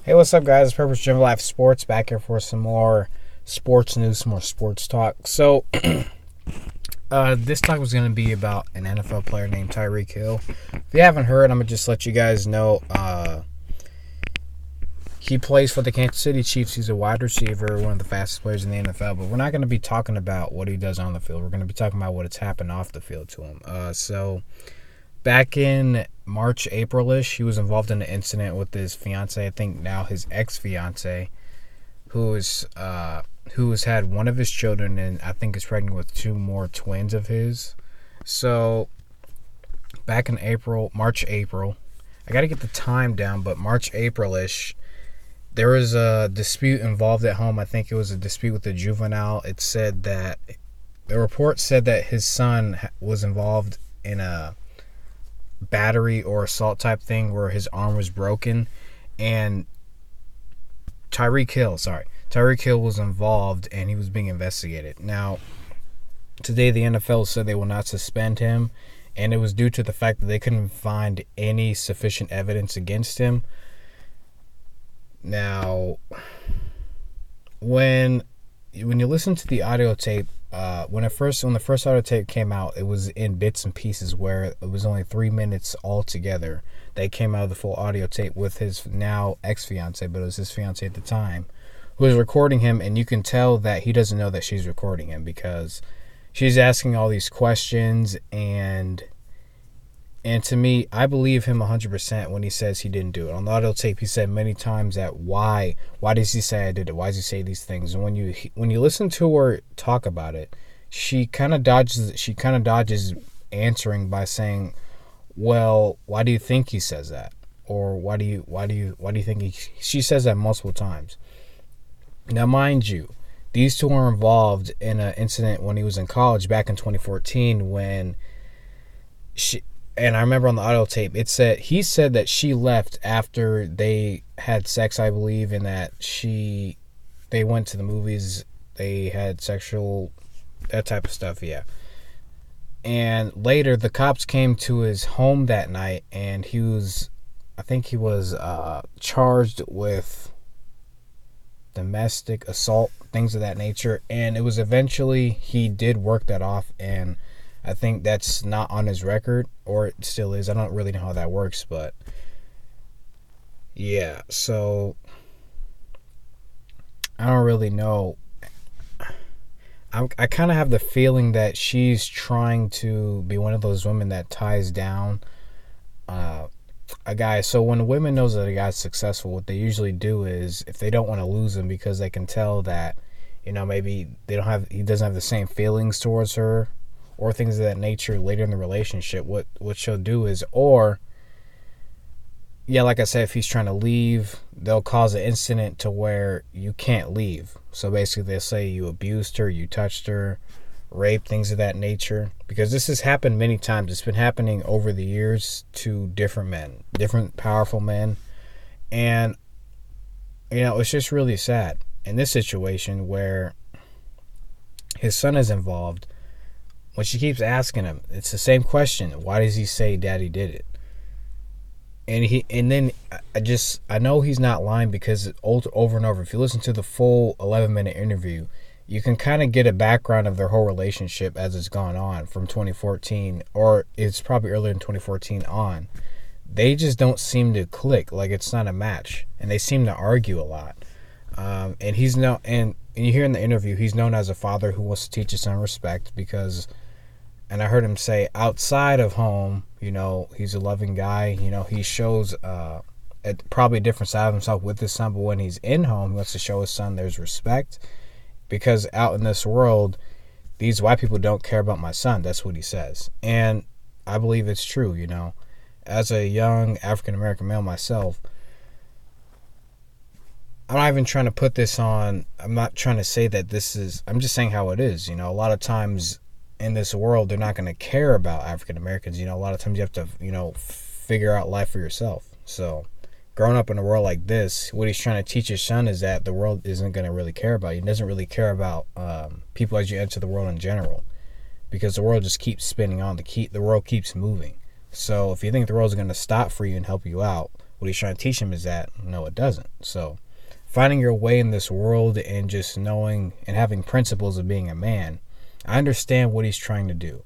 Hey, what's up, guys? It's Purpose Gym Life Sports back here for some more sports news, some more sports talk. So, this talk was going to be about an NFL player named Tyreek Hill. If you haven't heard, I'm going to just let you guys know. He plays for the Kansas City Chiefs. He's a wide receiver, one of the fastest players in the NFL. But we're not going to be talking about what he does on the field. We're going to be talking about what's happened off the field to him. Back in March, April-ish, he was involved in an incident with his fiance, I think now his ex-fiance, who has had one of his children and I think is pregnant with two more twins of his. So back in March, April, I got to get the time down, but March, April-ish, there was a dispute involved at home. I think it was a dispute with a juvenile. The report said that his son was involved in a battery or assault type thing where his arm was broken, and Tyreek Hill was involved and he was being investigated. Now, today the NFL said they will not suspend him, and it was due to the fact that they couldn't find any sufficient evidence against him. Now, when you listen to the audio tape, when the first audio tape came out, it was in bits and pieces where it was only 3 minutes altogether. They came out of the full audio tape with his now ex-fiance, but it was his fiance at the time, who was recording him, and you can tell that he doesn't know that she's recording him because she's asking all these questions, and to me, I believe him 100% when he says he didn't do it. On the audio tape, he said many times that why does he say I did it? Why does he say these things? And when you listen to her talk about it, she kind of dodges answering by saying, "Well, why do you think he says that?" Or why do you think she says that multiple times. Now, mind you, these two are involved in an incident when he was in college back in 2014 when and I remember on the audio tape, he said that she left after they had sex, I believe, and that they went to the movies, they had that type of stuff, yeah. And later, the cops came to his home that night, and he was charged with domestic assault, things of that nature, and it was eventually, he did work that off, and I think that's not on his record, or it still is. I don't really know how that works, but yeah, so I don't really know. I kind of have the feeling that she's trying to be one of those women that ties down a guy. So when a woman knows that a guy's successful, what they usually do is, if they don't want to lose him because they can tell that, maybe he doesn't have the same feelings towards her, or things of that nature later in the relationship, what she'll do is, like I said, if he's trying to leave, they'll cause an incident to where you can't leave. So basically they'll say you abused her, you touched her, rape, things of that nature. Because this has happened many times. It's been happening over the years to different men, different powerful men. And, it's just really sad in this situation where his son is involved. When she keeps asking him, it's the same question. Why does he say daddy did it? And then I know he's not lying because over and over, if you listen to the full 11-minute interview, you can kind of get a background of their whole relationship as it's gone on from 2014, or it's probably earlier in 2014 on. They just don't seem to click. Like, it's not a match, and they seem to argue a lot. And you hear in the interview, he's known as a father who wants to teach his son respect because, and I heard him say outside of home, he's a loving guy. He shows probably a different side of himself with his son, but when he's in home, he wants to show his son there's respect because out in this world, these white people don't care about my son. That's what he says. And I believe it's true, As a young African-American male myself, I'm not even trying to put this on. I'm not trying to say that I'm just saying how it is. A lot of times in this world, they're not going to care about African Americans. A lot of times you have to, figure out life for yourself. So growing up in a world like this, what he's trying to teach his son is that the world isn't going to really care about you. He doesn't really care about people as you enter the world in general, because the world just keeps spinning on. The world keeps moving. So if you think the world's going to stop for you and help you out, what he's trying to teach him is that no, it doesn't. So finding your way in this world and just knowing and having principles of being a man, I understand what he's trying to do.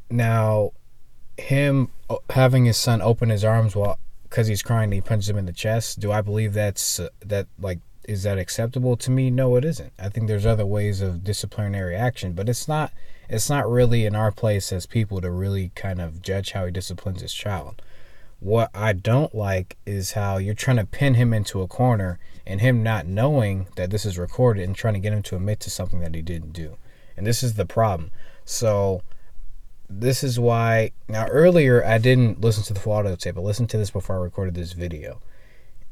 Now, him having his son open his arms while because he's crying and he punches him in the chest, do I believe that's is that acceptable to me? No, it isn't. I think there's other ways of disciplinary action, but it's not really in our place as people to really kind of judge how he disciplines his child. What I don't like is how you're trying to pin him into a corner and him not knowing that this is recorded and trying to get him to admit to something that he didn't do. And this is the problem. So this is why, now earlier I didn't listen to the full audio tape. I listened to this before I recorded this video.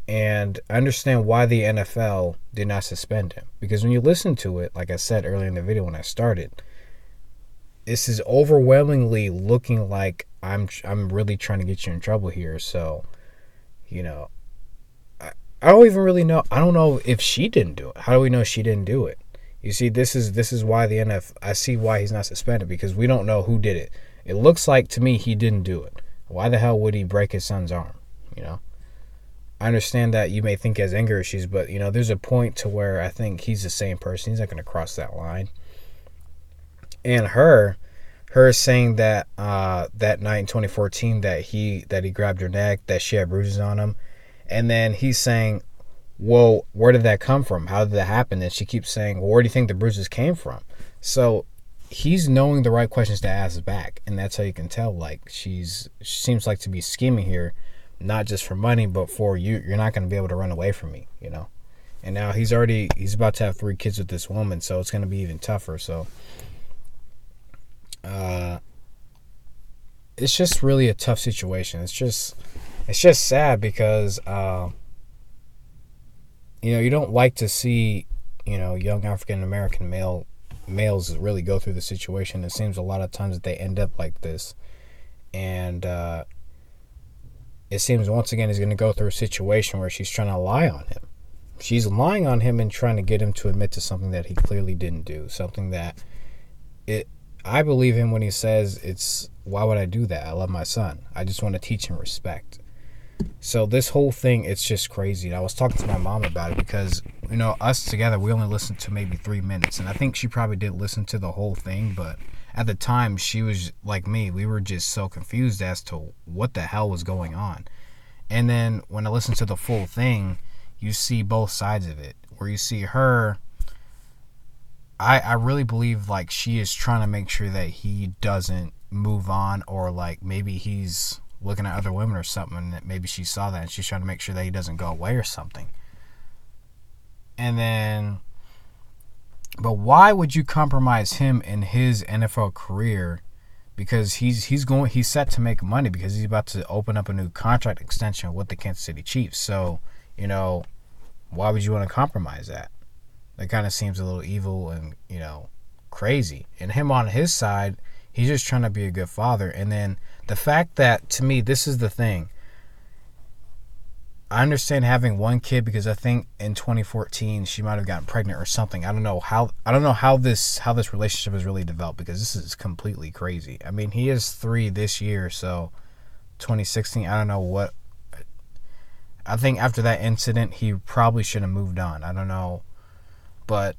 And I understand why the NFL did not suspend him. Because when you listen to it, like I said earlier in the video when I started, this is overwhelmingly looking like I'm really trying to get you in trouble here. So, I don't even really know. I don't know if she didn't do it. How do we know she didn't do it? You see, this is why the NFL, I see why he's not suspended, because we don't know who did it. It looks like to me he didn't do it. Why the hell would he break his son's arm? I understand that you may think he has anger issues, but there's a point to where I think he's the same person. He's not going to cross that line. And her saying that that night in 2014 that he grabbed her neck, that she had bruises on him, and then he's saying, well, where did that come from? How did that happen? And she keeps saying, well, where do you think the bruises came from? So he's knowing the right questions to ask back, and that's how you can tell, like, she seems like to be scheming here, not just for money, but for you're not going to be able to run away from me, And now he's about to have 3 kids with this woman, so it's going to be even tougher. So it's just really a tough situation. It's just sad because you don't like to see young African American males really go through the situation. It seems a lot of times that they end up like this, and it seems once again he's going to go through a situation where she's trying to lie on him. She's lying on him and trying to get him to admit to something that he clearly didn't do. Something that I believe him when he says, why would I do that? I love my son. I just want to teach him respect. So this whole thing, it's just crazy. And I was talking to my mom about it because, us together, we only listened to maybe 3 minutes. And I think she probably did listen to the whole thing. But at the time, she was like me. We were just so confused as to what the hell was going on. And then when I listened to the full thing, you see both sides of it. Where you see her, I really believe like she is trying to make sure that he doesn't move on, or like maybe he's looking at other women or something, and that maybe she saw that and she's trying to make sure that he doesn't go away or something. And then, but why would you compromise him in his NFL career? Because he's set to make money, because he's about to open up a new contract extension with the Kansas City Chiefs. So, why would you want to compromise that? That kind of seems a little evil and, crazy. And him on his side, he's just trying to be a good father. And then the fact that, to me, this is the thing. I understand having one kid because I think in 2014 she might have gotten pregnant or something. I don't know how this relationship has really developed, because this is completely crazy. I mean, he is 3 this year, so 2016, I don't know what. I think after that incident, he probably should have moved on. I don't know. But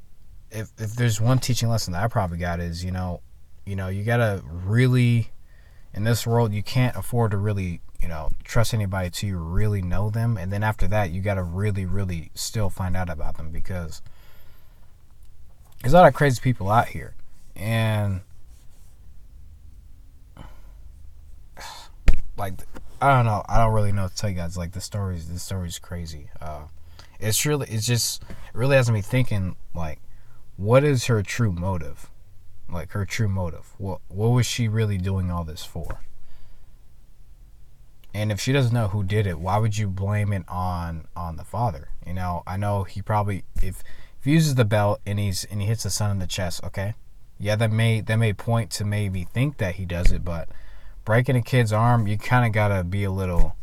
if there's one teaching lesson that I probably got is, you gotta really, in this world, you can't afford to really, trust anybody till you really know them. And then after that, you gotta really, really still find out about them, because there's a lot of crazy people out here. And like, I don't know. I don't really know what to tell you guys. Like, this story's crazy. It really has me thinking, like, what is her true motive? Like, her true motive. What was she really doing all this for? And if she doesn't know who did it, why would you blame it on the father? I know he probably, if he uses the belt and he hits the son in the chest, okay, yeah, that may point to maybe think that he does it, but breaking a kid's arm, you kind of gotta be a little.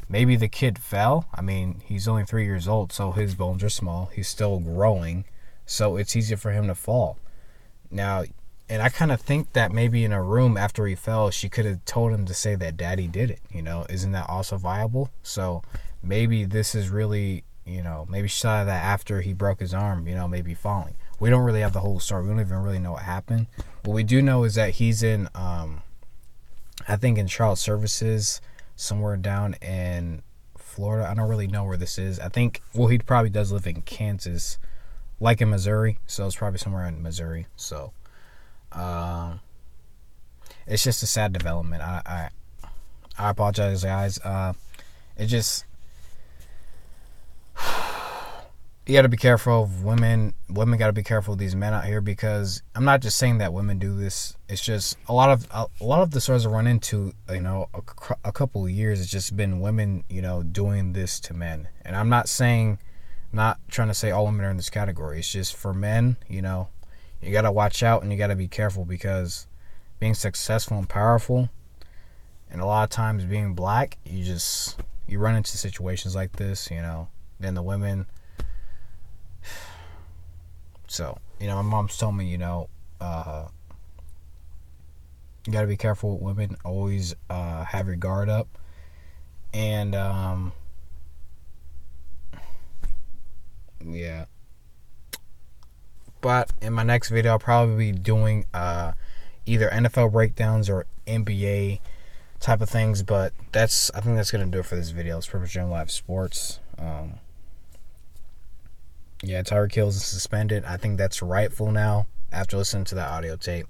Maybe the kid fell. I mean, he's only 3 years old, so his bones are small. He's still growing, so it's easier for him to fall. Now, And I kind of think that maybe in a room after he fell, she could have told him to say that daddy did it. Isn't that also viable? So maybe this is really, maybe she saw that after he broke his arm, maybe falling. We don't really have the whole story. We don't even really know what happened. What we do know is that he's in, I think in Child Services, somewhere down in Florida. I don't really know where this is. I think, well, he probably does live in Kansas, like in Missouri. So it's probably somewhere in Missouri. So, it's just a sad development. I apologize, guys. It just, you got to be careful of women. Women got to be careful of these men out here, because I'm not just saying that women do this. It's just a lot of the stories I run into, a couple of years, it's just been women, doing this to men. And I'm not trying to say all women are in this category. It's just for men, you got to watch out and you got to be careful, because being successful and powerful, and a lot of times being black, you run into situations like this, then the women. So, my mom's told me, you got to be careful with women. Always have your guard up. And, yeah. But in my next video, I'll probably be doing either NFL breakdowns or NBA type of things. But I think that's going to do it for this video. It's Purpose Gym Live Sports. Yeah, Tyreek Hill is suspended. I think that's rightful now after listening to that audio tape.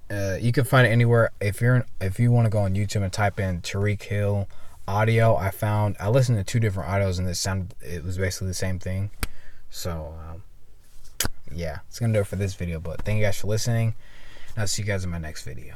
You can find it anywhere. If you want to go on YouTube and type in Tyreek Hill audio, I listened to two different audios, and it was basically the same thing. So yeah, it's gonna do it for this video. But thank you guys for listening. And I'll see you guys in my next video.